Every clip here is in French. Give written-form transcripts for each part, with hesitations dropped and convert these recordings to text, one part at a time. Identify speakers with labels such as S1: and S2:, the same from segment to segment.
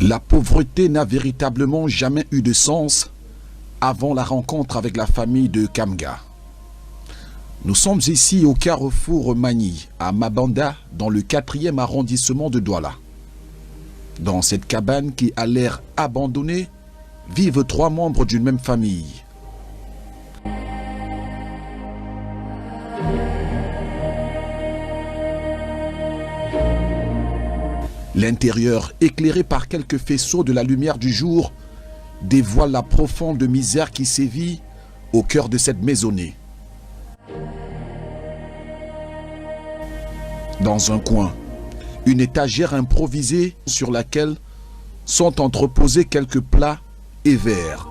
S1: La pauvreté n'a véritablement jamais eu de sens avant la rencontre avec la famille de Kamga. Nous sommes ici au carrefour Magny, à Mabanda, dans le 4e arrondissement de Douala. Dans cette cabane qui a l'air abandonnée, vivent 3 membres d'une même famille. L'intérieur, éclairé par quelques faisceaux de la lumière du jour, dévoile la profonde misère qui sévit au cœur de cette maisonnée. Dans un coin, une étagère improvisée sur laquelle sont entreposés quelques plats et verres.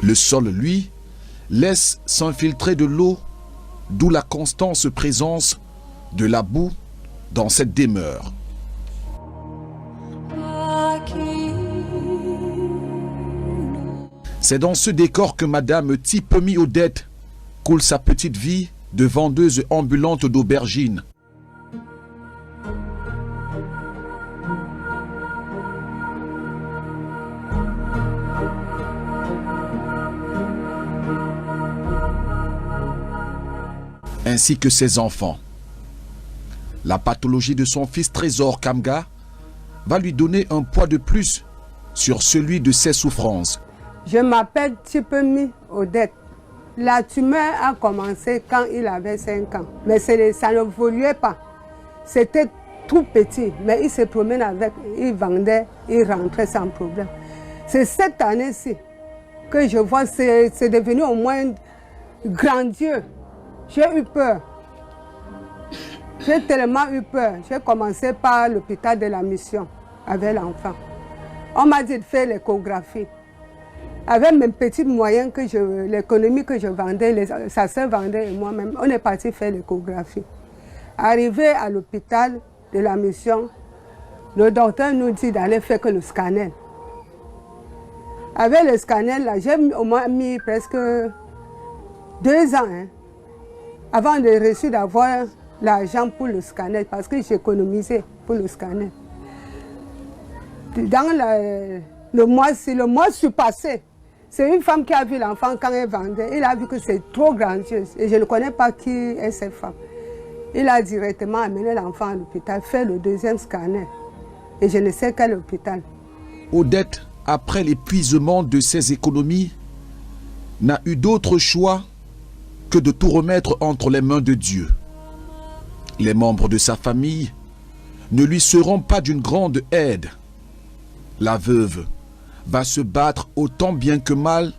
S1: Le sol, lui, laisse s'infiltrer de l'eau, d'où la constante présence de la boue dans cette demeure. C'est dans ce décor que Madame Tipemi Odette coule sa petite vie de vendeuse ambulante d'aubergines. Ainsi que ses enfants. La pathologie de son fils Trésor Kamga va lui donner un poids de plus sur celui de ses souffrances.
S2: Je m'appelle Tipemi Odette. La tumeur a commencé quand il avait 5 ans, mais ça ne évoluait pas. C'était tout petit, mais il se promène avec, il vendait, il rentrait sans problème. C'est cette année-ci que je vois, c'est devenu au moins grandiose. J'ai eu peur. J'ai tellement eu peur. J'ai commencé par l'hôpital de la mission avec l'enfant. On m'a dit de faire l'échographie. Avec mes petits moyens, l'économie que je vendais, sa soeur vendait et moi-même, on est parti faire l'échographie. Arrivé à l'hôpital de la mission, le docteur nous dit d'aller faire que le scanner. Avec le scanner, là, j'ai au moins mis presque 2 ans avant de réussir d'avoir l'argent pour le scanner, parce que j'économisais pour le scanner. Dans le mois surpassé, c'est une femme qui a vu l'enfant quand elle vendait. Il a vu que c'est trop grandiose et je ne connais pas qui est cette femme. Il a directement amené l'enfant à l'hôpital, fait le 2e scanner. Et je ne sais quel hôpital.
S1: Odette, après l'épuisement de ses économies, n'a eu d'autre choix que de tout remettre entre les mains de Dieu. Les membres de sa famille ne lui seront pas d'une grande aide. La veuve va se battre autant bien que mal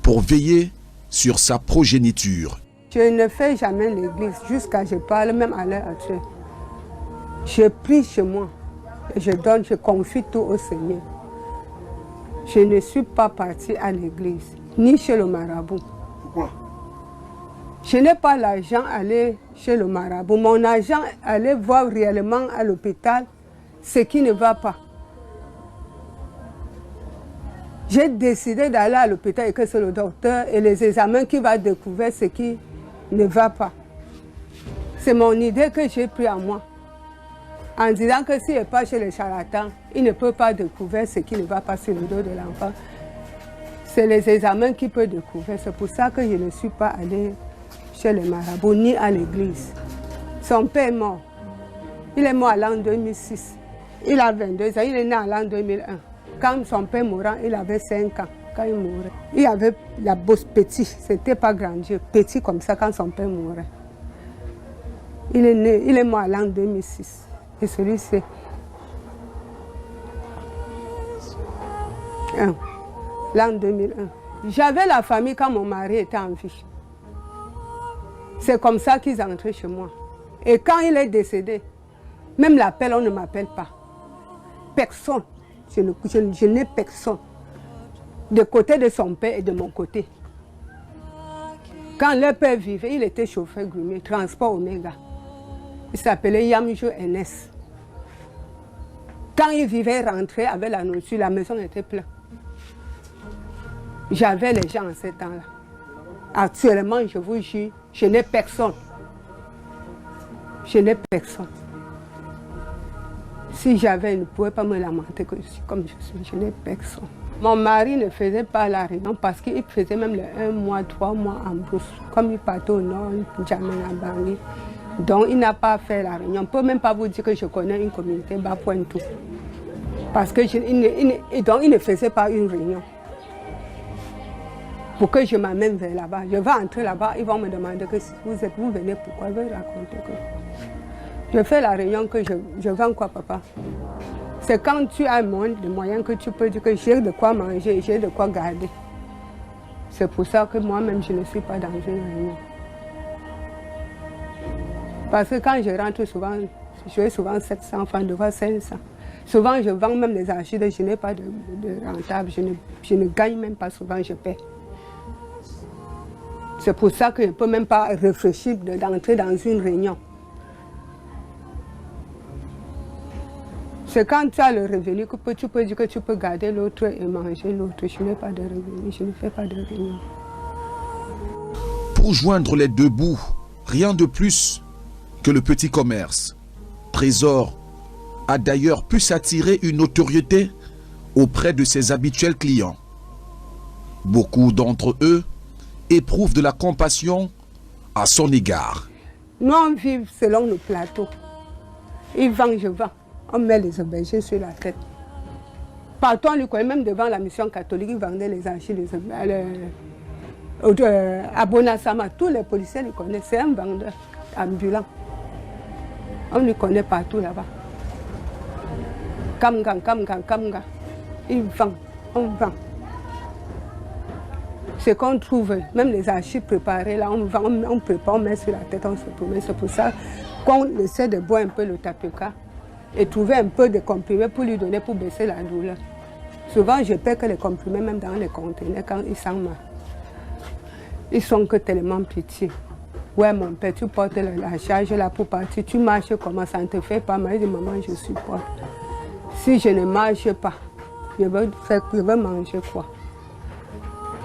S1: pour veiller sur sa progéniture.
S2: Je ne fais jamais l'église jusqu'à ce que je parle, même à l'heure actuelle. Je prie chez moi et je confie tout au Seigneur. Je ne suis pas partie à l'église, ni chez le marabout.
S3: Pourquoi?
S2: Je n'ai pas l'argent à aller chez le marabout. Mon argent, aller voir réellement à l'hôpital ce qui ne va pas. J'ai décidé d'aller à l'hôpital et que c'est le docteur et les examens qui va découvrir ce qui ne va pas. C'est mon idée que j'ai pris à moi. En disant que s'il n'est pas chez les charlatans, il ne peut pas découvrir ce qui ne va pas sur le dos de l'enfant. C'est les examens qui peuvent découvrir. C'est pour ça que je ne suis pas allée chez les marabouts ni à l'église. Son père est mort. Il est mort à l'an 2006. Il a 22 ans. Il est né à l'an 2001. Quand son père mourant, il avait 5 ans. Quand il mourait, il avait la bosse petite. C'était pas grandiose. Petit comme ça quand son père mourait. Il est mort à l'an 2006. Et celui-ci, l'an 2001. J'avais la famille quand mon mari était en vie. C'est comme ça qu'ils entraient chez moi. Et quand il est décédé, même l'appel, on ne m'appelle pas. Personne. Je n'ai personne. De côté de son père et de mon côté. Quand leur père vivait, il était chauffeur grumier, transport Oméga. Il s'appelait Yamjo NS. Quand il vivait, rentrer avec la nourriture, la maison était pleine. J'avais les gens en ce temps-là. Actuellement, je vous jure, je n'ai personne. Je n'ai personne. Si j'avais, il ne pouvait pas me lamenter que je suis comme je suis. Je n'ai personne. Mon mari ne faisait pas la réunion parce qu'il faisait même les 1 mois, 3 mois en brousse. Comme il partait au nord, il jamais à Bangui. Donc il n'a pas fait la réunion. On ne peut même pas vous dire que je connais une communauté Bas-Pointou. Parce que il ne faisait pas une réunion. Pour que je m'amène vers là-bas. Je vais entrer là-bas, ils vont me demander que si vous venez, pourquoi? Je vais raconter que je fais la réunion que je vends quoi, papa? C'est quand tu as moins de moyens que tu peux dire que j'ai de quoi manger, j'ai de quoi garder. C'est pour ça que moi-même, je ne suis pas dans une réunion. Parce que quand je rentre souvent, j'ai souvent 700 francs, devant 500. Souvent, je vends même les archives, je n'ai pas de rentable, je ne gagne même pas souvent, je paie. C'est pour ça que je ne peux même pas réfléchir d'entrer dans une réunion. C'est quand tu as le revenu que tu peux dire que tu peux garder l'autre et manger l'autre. Je n'ai pas de revenu, je ne fais pas de réunion.
S1: Pour joindre les deux bouts, rien de plus que le petit commerce. Trésor a d'ailleurs pu s'attirer une notoriété auprès de ses habituels clients. Beaucoup d'entre eux éprouvent de la compassion à son égard.
S2: Nous, on vit selon le plateau. Ils vendent, je vends. On met les aubergines sur la tête. Partout, on lui connaît, même devant la mission catholique, ils vendaient les archives, à Bonasama, tous les policiers le connaissent. C'est un vendeur ambulant. On le connaît partout là-bas. Kamga. Il vend, on vend. Ce qu'on trouve, même les archives préparées, là, on vend, on prépare, on met sur la tête, on se promène. C'est pour ça qu'on essaie de boire un peu le tapioca et trouver un peu de comprimés pour lui donner, pour baisser la douleur. Souvent, je paie que les comprimés, même dans les conteneurs, quand ils sont mal. Ils sont que tellement petits. Ouais, mon père, tu portes la charge là pour partir, tu marches comment, ça ne te fait pas mal. Je dis, maman, je supporte. Si je ne marche pas, je vais manger quoi?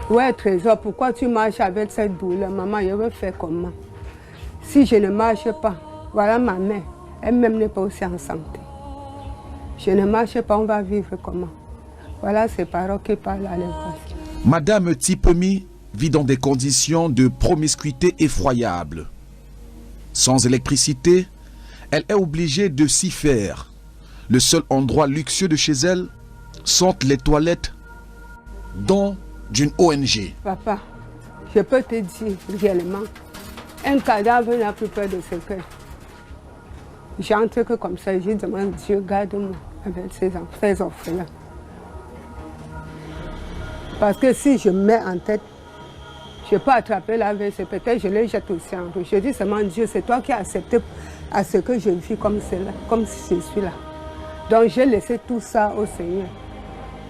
S2: Ouais, Trésor, pourquoi tu marches avec cette douleur? Maman, je vais faire comment? Si je ne marche pas, voilà ma mère, elle-même n'est pas aussi en santé. Je ne marche pas, on va vivre comment? Voilà ces paroles qui parlent à l'évocation.
S1: Madame Tipemi vit dans des conditions de promiscuité effroyables. Sans électricité, elle est obligée de s'y faire. Le seul endroit luxueux de chez elle sont les toilettes dont d'une ONG.
S2: Papa, je peux te dire réellement, un cadavre n'a plus peur de ce cœur. J'entre que comme ça, je demande Dieu, garde-moi avec ces orphelins. Parce que si je mets en tête, je peux attraper la VC, peut-être je les jette aussi en route. Je dis seulement Dieu, c'est toi qui as accepté à ce que je vis comme cela, comme si je suis là. Donc j'ai laissé tout ça au Seigneur.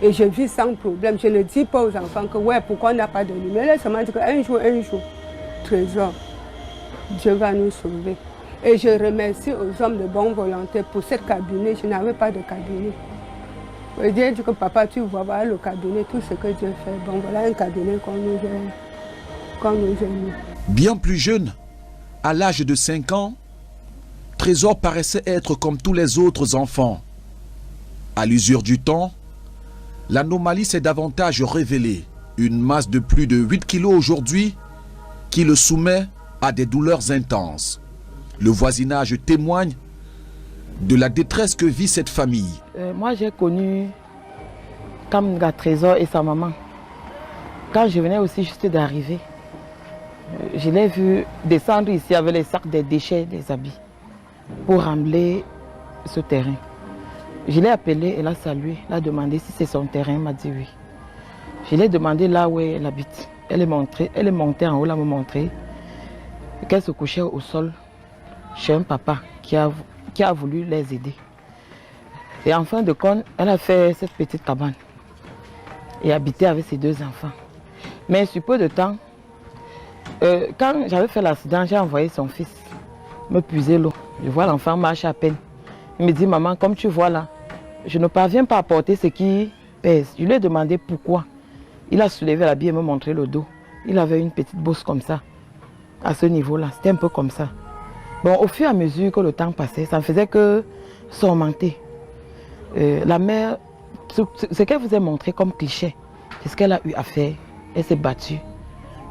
S2: Et je vis sans problème. Je ne dis pas aux enfants que ouais, pourquoi on n'a pas de lumière. Laisse seulement dire qu'un jour, Trésor, Dieu va nous sauver. Et je remercie aux hommes de bonne volonté pour cette cabinet. Je n'avais pas de cabinet. Dieu dit que papa, tu vois, voilà le cabinet, tout ce que Dieu fait. Bon, voilà un cabinet qu'on nous a mis.
S1: Bien plus jeune, à l'âge de 5 ans, Trésor paraissait être comme tous les autres enfants. À l'usure du temps, l'anomalie s'est davantage révélée. Une masse de plus de 8 kilos aujourd'hui qui le soumet à des douleurs intenses. Le voisinage témoigne de la détresse que vit cette famille.
S3: Moi, j'ai connu Kamga Trésor et sa maman. Quand je venais aussi juste d'arriver, je l'ai vu descendre ici avec les sacs des déchets, des habits, pour rembler ce terrain. Je l'ai appelé, elle a salué, elle a demandé si c'est son terrain, elle m'a dit oui. Je l'ai demandé là où elle habite. Elle est montée en haut, elle m'a montré qu'elle se couchait au sol chez un papa qui a voulu les aider. Et en fin de compte, elle a fait cette petite cabane et habité avec ses 2 enfants. Mais sur peu de temps, quand j'avais fait l'accident, j'ai envoyé son fils me puiser l'eau. Je vois l'enfant marcher à peine. Il me dit, maman, comme tu vois là, je ne parviens pas à porter ce qui pèse. Je lui ai demandé pourquoi. Il a soulevé l'habit et me montré le dos. Il avait une petite bosse comme ça, à ce niveau-là. C'était un peu comme ça. Bon, au fur et à mesure que le temps passait, ça ne faisait que s'augmenter. La mère, ce qu'elle vous a montré comme cliché, c'est ce qu'elle a eu à faire. Elle s'est battue,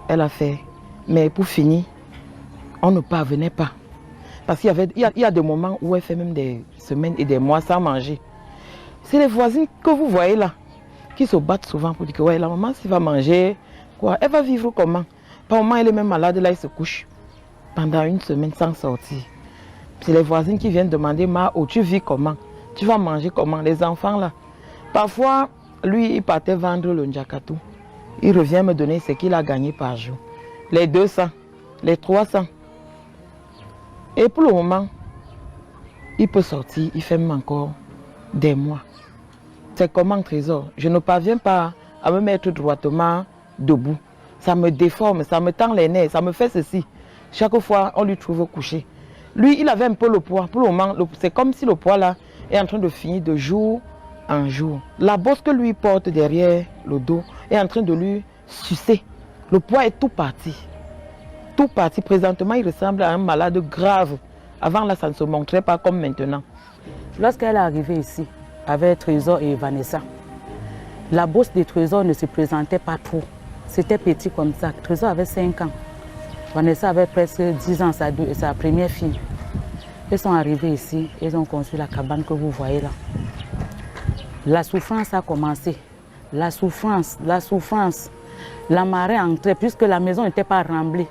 S3: elle a fait. Mais pour finir, on ne parvenait pas. Parce qu'il y a des moments où elle fait même des semaines et des mois sans manger. C'est les voisines que vous voyez là, qui se battent souvent pour dire que ouais, la maman, s'il va manger, quoi, elle va vivre comment? Par moment, elle est même malade, là, elle se couche pendant une semaine sans sortir. C'est les voisines qui viennent demander, oh, tu vis comment? Tu vas manger comment? Les enfants là. Parfois, lui, il partait vendre le njakatou. Il revient me donner ce qu'il a gagné par jour. Les 200, les 300. Et pour le moment, il peut sortir, il fait même encore des mois. C'est comment, Trésor? Je ne parviens pas à me mettre droitement debout. Ça me déforme, ça me tend les nerfs, ça me fait ceci. Chaque fois, on lui trouve couché. Lui, il avait un peu le poids. Pour le moment, c'est comme si le poids là est en train de finir de jour en jour. La bosse que lui porte derrière le dos est en train de lui sucer. Le poids est tout parti. Tout parti. Présentement, il ressemble à un malade grave. Avant là, ça ne se montrait pas comme maintenant.
S4: Lorsqu'elle est arrivée ici, avec Trésor et Vanessa, la bosse de Trésor ne se présentait pas trop. C'était petit comme ça. Trésor avait 5 ans. Vanessa avait presque 10 ans, sa première fille. Ils sont arrivés ici, ils ont construit la cabane que vous voyez là. La souffrance a commencé. La souffrance. La marée entrait, puisque la maison n'était pas remblée.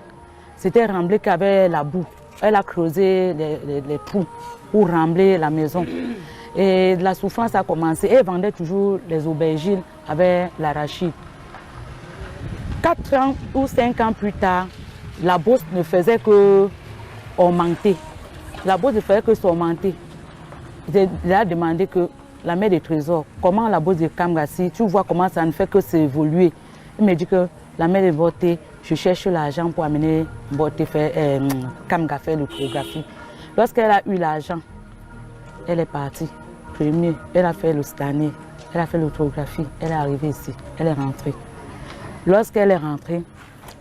S4: C'était remblé qu'avec la boue. Elle a creusé les trous pour rembler la maison. Et la souffrance a commencé. Elle vendait toujours les aubergines avec l'arachide. 4 ans ou 5 ans plus tard, la bourse ne faisait que augmenter. La bourse ne faisait que s'augmenter. Il a demandé que la mère de Trésor, comment la bourse de Kamgassi, tu vois comment ça ne fait que s'évoluer. Il me dit que la mère de Boté, je cherche l'argent pour amener Boté faire Kamga faire l'autographie. Lorsqu'elle a eu l'argent, elle est partie. Premier, elle a fait le scanner, elle a fait l'autographie, elle est arrivée ici, elle est rentrée. Lorsqu'elle est rentrée,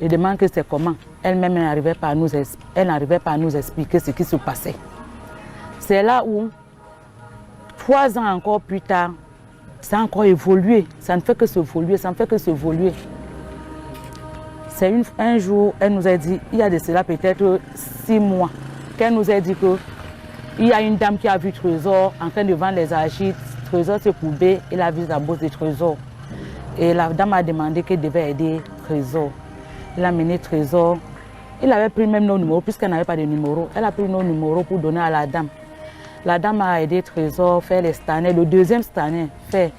S4: elle demande que c'est comment. Elle-même n'arrivait pas à nous expliquer ce qui se passait. C'est là où, 3 ans encore plus tard, ça a encore évolué. Ça ne fait que s'évoluer, ça ne fait que s'évoluer. C'est un jour, elle nous a dit, il y a de cela peut-être 6 mois, qu'elle nous a dit qu'il y a une dame qui a vu Trésor en train de vendre les arachides. Trésor s'est courbé, il a vu la bourse de Trésor. Et la dame a demandé qu'elle devait aider Trésor. Il a mené Trésor. Il avait pris même nos numéros, puisqu'elle n'avait pas de numéro. Elle a pris nos numéros pour donner à la dame. La dame a aidé Trésor, faire les staners. Le deuxième staner fait.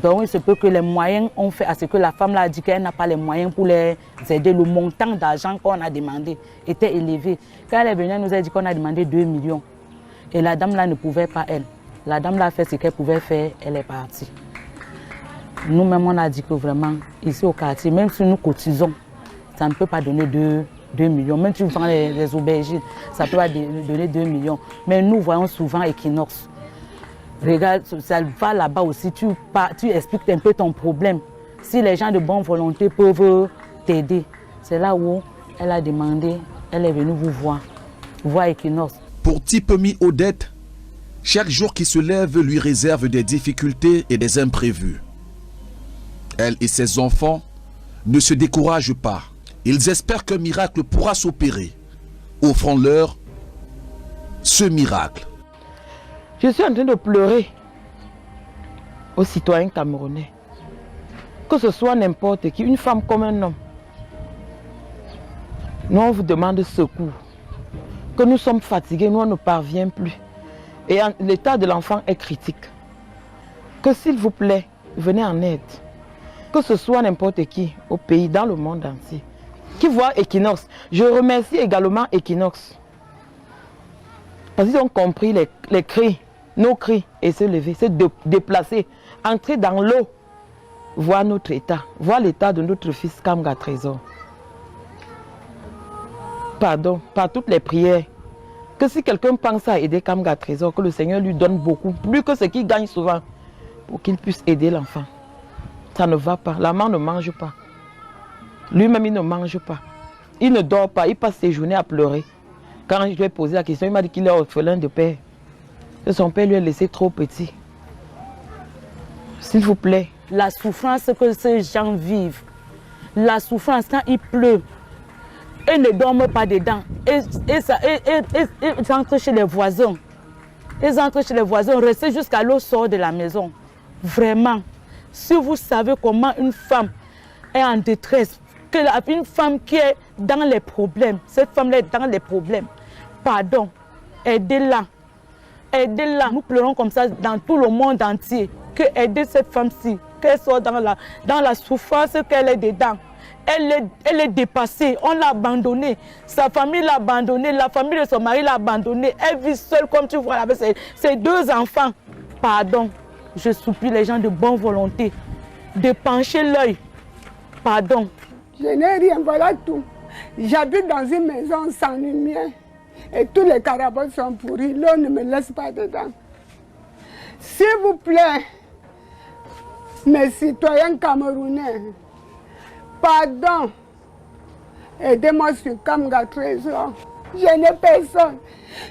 S4: Donc il se peut que les moyens ont fait à ce que la femme a dit qu'elle n'a pas les moyens pour les aider. Le montant d'argent qu'on a demandé était élevé. Quand elle est venue, elle nous a dit qu'on a demandé 2 millions. Et la dame là ne pouvait pas, elle. La dame là a fait ce qu'elle pouvait faire, elle est partie. Nous-mêmes, on a dit que vraiment, ici au quartier, même si nous cotisons, ça ne peut pas donner 2 millions. Même si tu vends les aubergines, ça peut pas donner 2 millions. Mais nous voyons souvent Equinox. Regarde, ça va là-bas aussi, tu expliques un peu ton problème. Si les gens de bonne volonté peuvent t'aider, c'est là où elle a demandé, elle est venue vous voir Equinox.
S1: Pour Tipemi Odette, chaque jour qui se lève lui réserve des difficultés et des imprévus. Elle et ses enfants ne se découragent pas. Ils espèrent qu'un miracle pourra s'opérer. Offrons-leur ce miracle.
S3: Je suis en train de pleurer aux citoyens camerounais. Que ce soit n'importe qui, une femme comme un homme. Nous, on vous demande secours. Que nous sommes fatigués, nous, on ne parvient plus. Et l'état de l'enfant est critique. Que s'il vous plaît, venez en aide. Que ce soit n'importe qui, au pays, dans le monde entier, qui voit Equinox. Je remercie également Equinox. Parce qu'ils ont compris les cris, nos cris, et se lever, se déplacer, entrer dans l'eau, voir notre état, voir l'état de notre fils Kamga Trésor. Pardon, par toutes les prières. Que si quelqu'un pense à aider Kamga Trésor, que le Seigneur lui donne beaucoup, plus que ce qu'il gagne souvent, pour qu'il puisse aider l'enfant. Ça ne va pas. La maman ne mange pas. Lui-même, il ne mange pas. Il ne dort pas. Il passe ses journées à pleurer. Quand je lui ai posé la question, il m'a dit qu'il est orphelin de père. Que son père lui a laissé trop petit. S'il vous plaît.
S4: La souffrance que ces gens vivent, la souffrance quand il pleut, ils ne dorment pas dedans. Ils entrent chez les voisins. Ils entrent chez les voisins, restent jusqu'à l'eau sort de la maison. Vraiment, si vous savez comment une femme est en détresse, une femme qui est dans les problèmes, cette femme-là est dans les problèmes, pardon, aidez-la. Aidez-la. Nous pleurons comme ça dans tout le monde entier. Que aider cette femme-ci, qu'elle soit dans la souffrance qu'elle est dedans. Elle est dépassée, on l'a abandonnée, sa famille l'a abandonnée, la famille de son mari l'a abandonnée, elle vit seule comme tu vois avec ses 2 enfants. Pardon, je supplie les gens de bonne volonté de pencher l'œil. Pardon.
S2: Je n'ai rien, voilà tout. J'habite dans une maison sans lumière et tous les carabots sont pourris, l'eau ne me laisse pas dedans. S'il vous plaît, mes citoyens camerounais, pardon, aidez-moi sur Kamga Trésor. Je n'ai personne,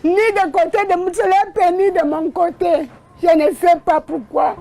S2: ni de côté de Moutselep, ni de mon côté. Je ne sais pas pourquoi.